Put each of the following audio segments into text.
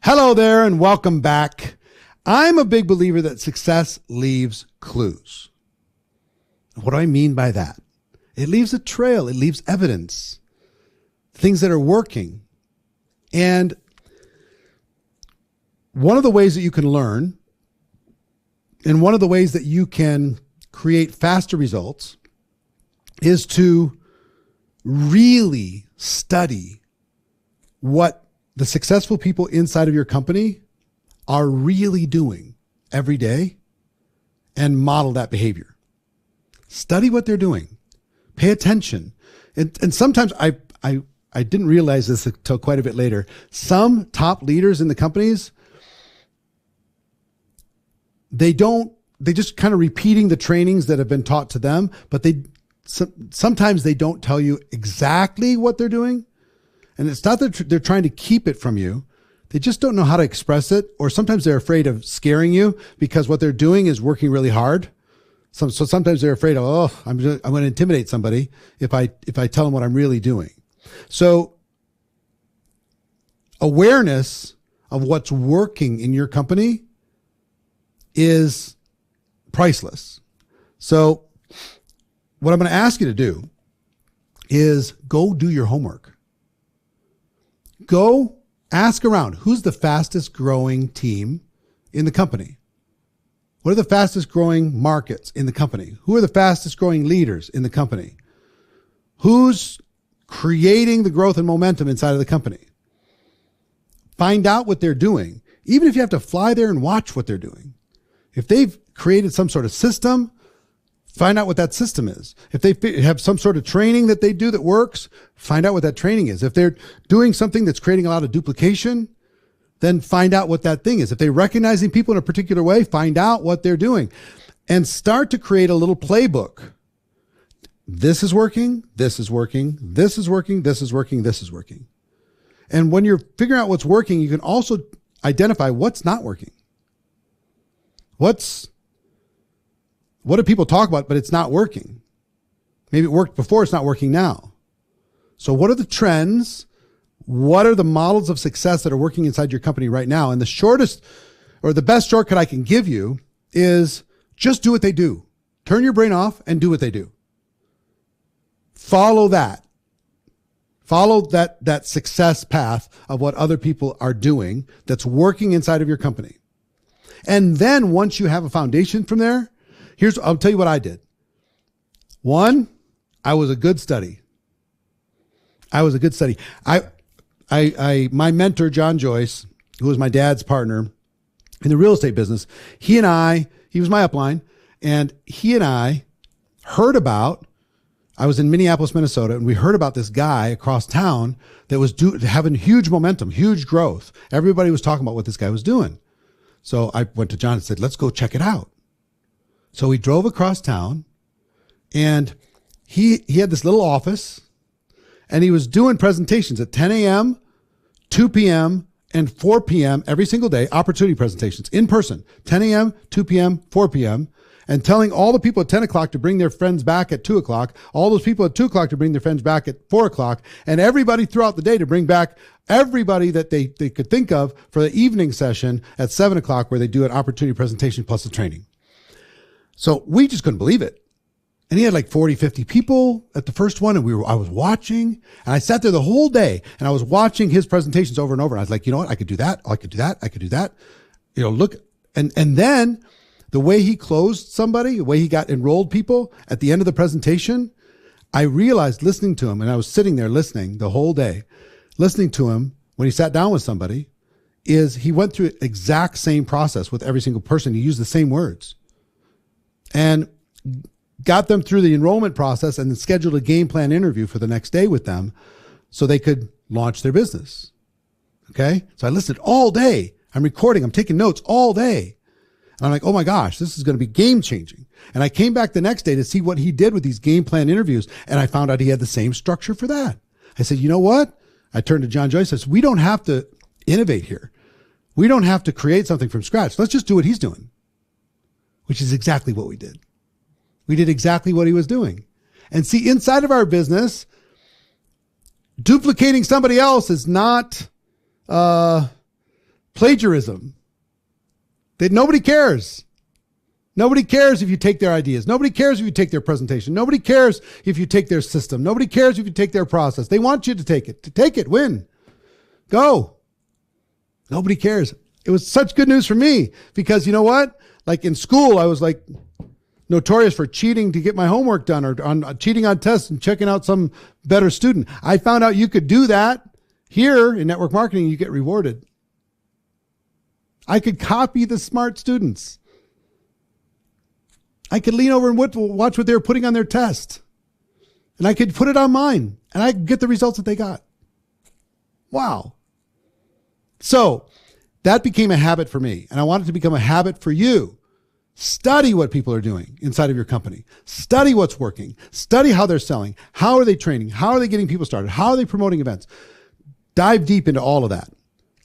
Hello there and welcome back. I'm a big believer that success leaves clues. What do I mean by that? It leaves a trail. It leaves evidence, things that are working. And one of the ways that you can learn and one of the ways that you can create faster results is to really study what the successful people inside of your company are really doing every day and model that behavior. Study what they're doing. Pay attention. And sometimes I didn't realize this until quite a bit later. Some top leaders in the companies, they just kind of repeating the trainings that have been taught to them, but sometimes they don't tell you exactly what they're doing. And it's not that they're trying to keep it from you. They just don't know how to express it. Or sometimes they're afraid of scaring you because what they're doing is working really hard. So sometimes they're afraid of, I'm going to intimidate somebody if I tell them what I'm really doing. So awareness of what's working in your company is priceless. So what I'm going to ask you to do is go do your homework. Go ask around, who's the fastest growing team in the company? What are the fastest growing markets in the company? Who are the fastest growing leaders in the company? Who's creating the growth and momentum inside of the company? Find out what they're doing, even if you have to fly there and watch what they're doing. If they've created some sort of system, find out what that system is. If they have some sort of training that they do that works, find out what that training is. If they're doing something that's creating a lot of duplication, then find out what that thing is. If they're recognizing people in a particular way, find out what they're doing and start to create a little playbook. This is working. This is working. This is working. This is working. This is working. And when you're figuring out what's working, you can also identify what's not working. What do people talk about, but it's not working? Maybe it worked before, it's not working now. So what are the trends? What are the models of success that are working inside your company right now? And the shortest or the best shortcut I can give you is just do what they do. Turn your brain off and do what they do. Follow that. Follow that success path of what other people are doing that's working inside of your company. And then once you have a foundation from there, I'll tell you what I did. One, I was a good study. My mentor, John Joyce, who was my dad's partner in the real estate business, he was my upline, and he and I heard about, I was in Minneapolis, Minnesota, and we heard about this guy across town that was having huge momentum, huge growth. Everybody was talking about what this guy was doing. So I went to John and said, let's go check it out. So we drove across town, and he had this little office, and he was doing presentations at 10 a.m., 2 p.m., and 4 p.m. every single day, opportunity presentations in person, 10 a.m., 2 p.m., 4 p.m., and telling all the people at 10 o'clock to bring their friends back at 2 o'clock, all those people at 2 o'clock to bring their friends back at 4 o'clock, and everybody throughout the day to bring back everybody that they could think of for the evening session at 7 o'clock where they do an opportunity presentation plus a training. So we just couldn't believe it. And he had like 40, 50 people at the first one. And I was watching, and I sat there the whole day and I was watching his presentations over and over. And I was like, you know what? I could do that. I could do that. I could do that. Look. And then the way he closed somebody, the way he got enrolled people at the end of the presentation, I realized listening to him, and I was sitting there listening the whole day, listening to him when he sat down with somebody, is he went through the exact same process with every single person. He used the same words and got them through the enrollment process and then scheduled a game plan interview for the next day with them so they could launch their business. Okay. So I listened all day. I'm recording. I'm taking notes all day. And I'm like, oh my gosh, this is going to be game changing. And I came back the next day to see what he did with these game plan interviews. And I found out he had the same structure for that. I said, you know what? I turned to John Joyce and said, we don't have to innovate here. We don't have to create something from scratch. Let's just do what he's doing, which is exactly what we did. We did exactly what he was doing. And see, inside of our business, duplicating somebody else is not plagiarism. That nobody cares. Nobody cares if you take their ideas. Nobody cares if you take their presentation. Nobody cares if you take their system. Nobody cares if you take their process. They want you to take it. To take it, win. Go. Nobody cares. It was such good news for me because you know what? Like in school, I was like notorious for cheating to get my homework done or on cheating on tests and checking out some better student. I found out you could do that. Here in network marketing, you get rewarded. I could copy the smart students. I could lean over and watch what they were putting on their test. And I could put it on mine. And I could get the results that they got. Wow. So that became a habit for me. And I want it to become a habit for you. Study what people are doing inside of your company. Study what's working. Study how they're selling. How are they training? How are they getting people started? How are they promoting events? Dive deep into all of that.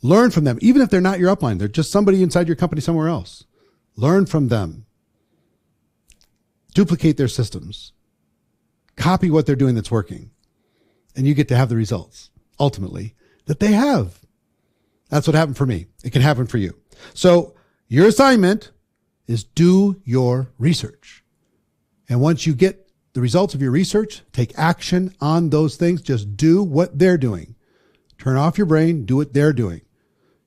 Learn from them. Even if they're not your upline, they're just somebody inside your company somewhere else. Learn from them. Duplicate their systems. Copy what they're doing that's working. And you get to have the results, ultimately, that they have. That's what happened for me. It can happen for you. So your assignment is do your research. And once you get the results of your research, take action on those things. Just do what they're doing. Turn off your brain. Do what they're doing.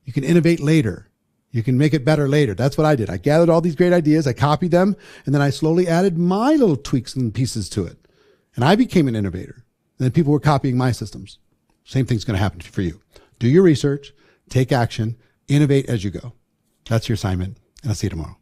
You can innovate later. You can make it better later. That's what I did. I gathered all these great ideas. I copied them. And then I slowly added my little tweaks and pieces to it. And I became an innovator. And then people were copying my systems. Same thing's going to happen for you. Do your research. Take action. Innovate as you go. That's your assignment. And I'll see you tomorrow.